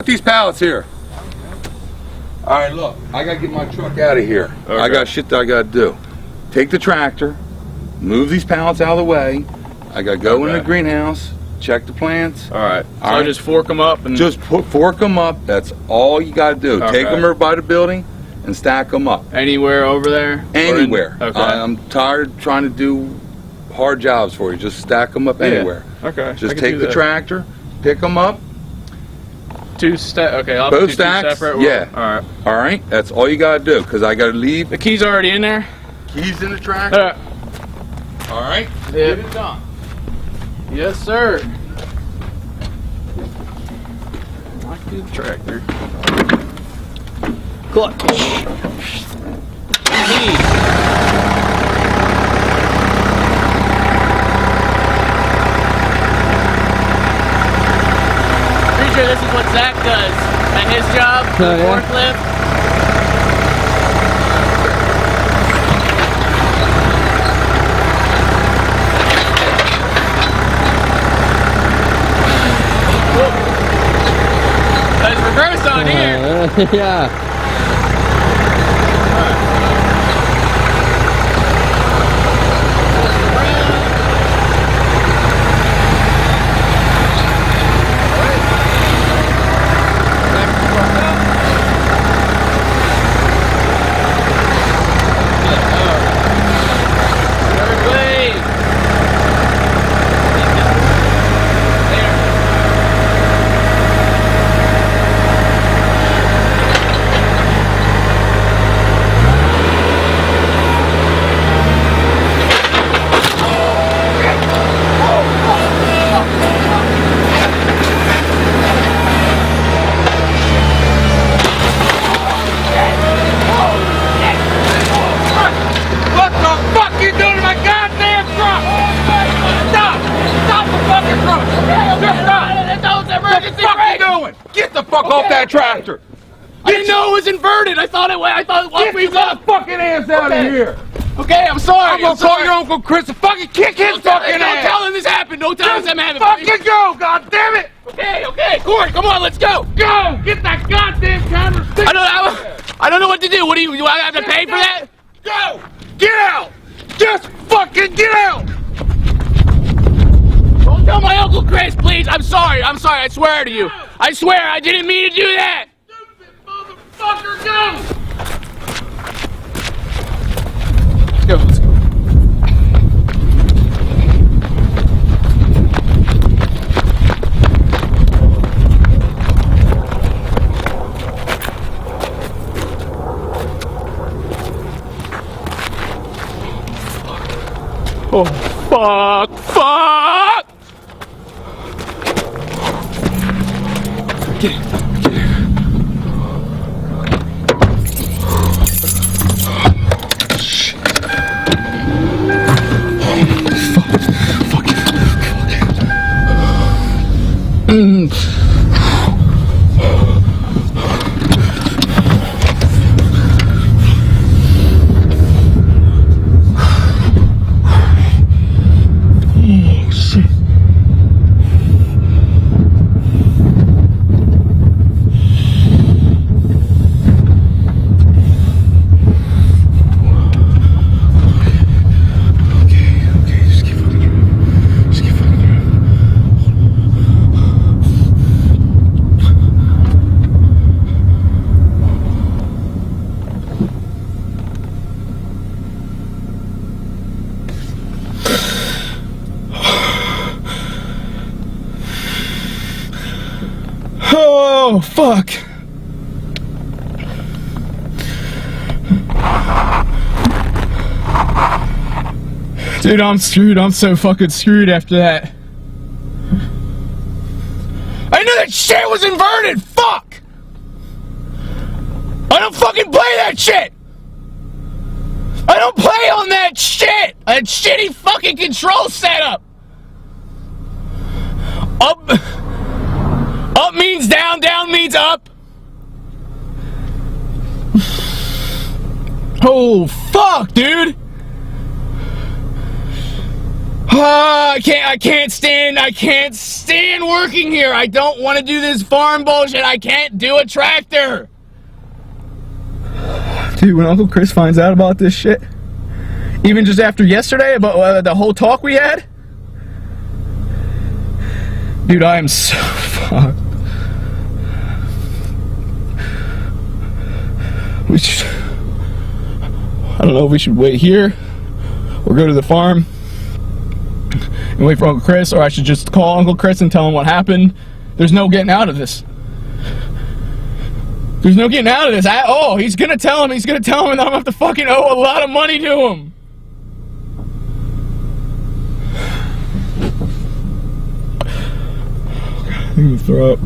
These pallets here. All right, look, I gotta get my truck out of here. Okay. I got shit that I gotta do. Take the tractor, move these pallets out of the way. I gotta go in the greenhouse, check the plants. All right. So I just fork them up and just fork them up. That's all you gotta do. Okay. Take them over by the building and stack them up. Anywhere over there? Anywhere. Okay. I'm tired of trying to do hard jobs for you. Just stack them up anywhere. Okay. Just take the tractor, pick them up. Okay, I'll both do stacks. Two separate. Yeah. All right. All right. That's all you gotta do. Cause I gotta leave. The key's already in there. Keys in the tractor. All right. Yep. Get it done. Yes, sir. Lock the tractor. Clutch. Pretty sure this is what Zach does at his job, forklift. There's reverse on here. Yeah. Get the fuck off that tractor! I didn't know it was inverted. I thought it was. Get your fucking ass out of here! Okay, I'm sorry. I'm gonna call your Uncle Chris to fucking kick his fucking ass! Don't tell him this happened. Don't tell him this happened. Fucking go! God damn it! Okay, Corey, come on, let's go. Go! Get that goddamn counter! I don't know what to do. What do I have to pay for that? Go! Get out! Just fucking get out! Don't tell my Uncle Chris, please. I'm sorry. I swear to you. I swear, I didn't mean to do that. Stupid motherfucker, go! Let's go. Oh, fuck! Get it. Oh, fuck. Dude, I'm screwed. I'm so fucking screwed after that. I knew that shit was inverted! Fuck! I don't fucking play that shit! I don't play on that shit! That shitty fucking control setup! Up means down, down means up. Oh, fuck, dude! I can't stand working here. I don't want to do this farm bullshit. I can't do a tractor. Dude, when Uncle Chris finds out about this shit, even just after yesterday, about the whole talk we had, dude, I am so fucked. I don't know if we should wait here or go to the farm and wait for Uncle Chris, or I should just call Uncle Chris and tell him what happened. There's no getting out of this. There's no getting out of this. He's gonna tell him, and I'm gonna have to fucking owe a lot of money to him. I'm gonna throw up.